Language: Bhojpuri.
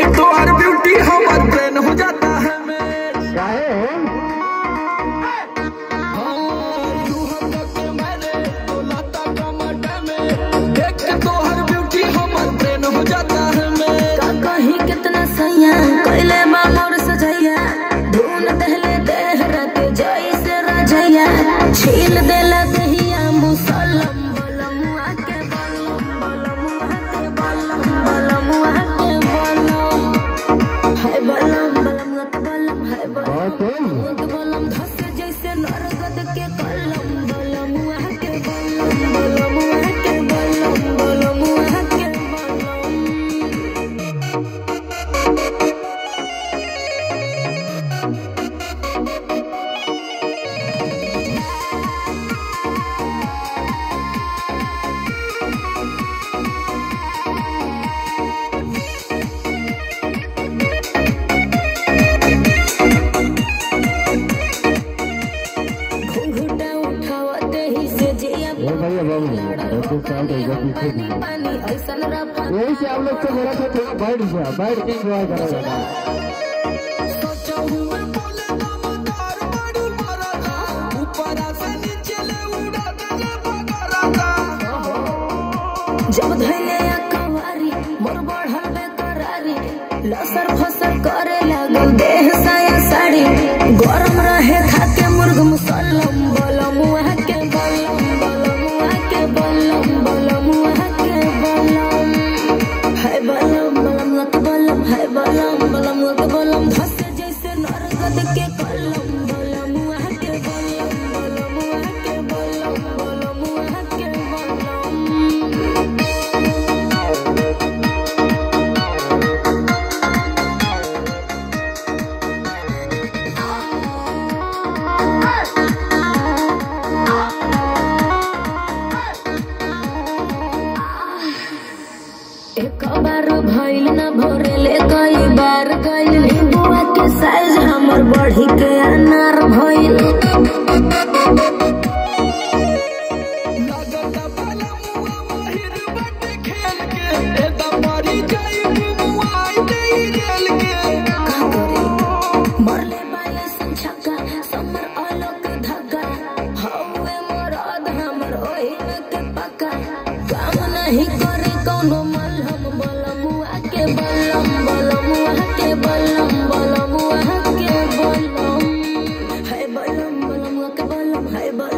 के तोहर ब्यूटी हमर ब्रेन हो जाता है देख के तोहर ब्यूटी हमर ब्रेन हो जाता है कहीं कितना सैया कैले मामोर सजैया धून दहले देहरा के जैसे रजैया छील देला दहिया मुसलम बलमुआ के बलम बलमुआ के बलम बलमुआ के बलम है बलम बलमुआ के बलम है बलम धस जैसे नरगद के कलम बलमुआ के बलम बलमुआ के बलम बलमुआ के बलम। यही से आप लोग को मेरा साथ थोड़ा बैठ के एंजॉय करेगा। जब धैले कवारी मोर बढ़ल बेकरारी लसर फसर करे लागल देह साया साड़ी गरम रहे खाके मुर्ग मुसल्लम बलमुआ के बलम बलमुआ के बलम बलमुआ के बलम है बलम बलमुआ के बलम है बलम बलमुआ के बलम धस जैसे नरगद के कलम बलमुआ के बलम बलमुआ के बलम बलमुआ के बलम। एक बार भइल न भरेले कई बार गइल नींबुआ के साइज हमर बढ़ी के अनार भइल मरले बाले संछका समर आलोक धक्का हवे मरद हमर ओहिन के पक्का काम नहीं करे कौनो मलहम बलमुआ के बलम बलमुआ के बलम बलमुआ के बलम है बलम बलमुआ के बलम है बलम।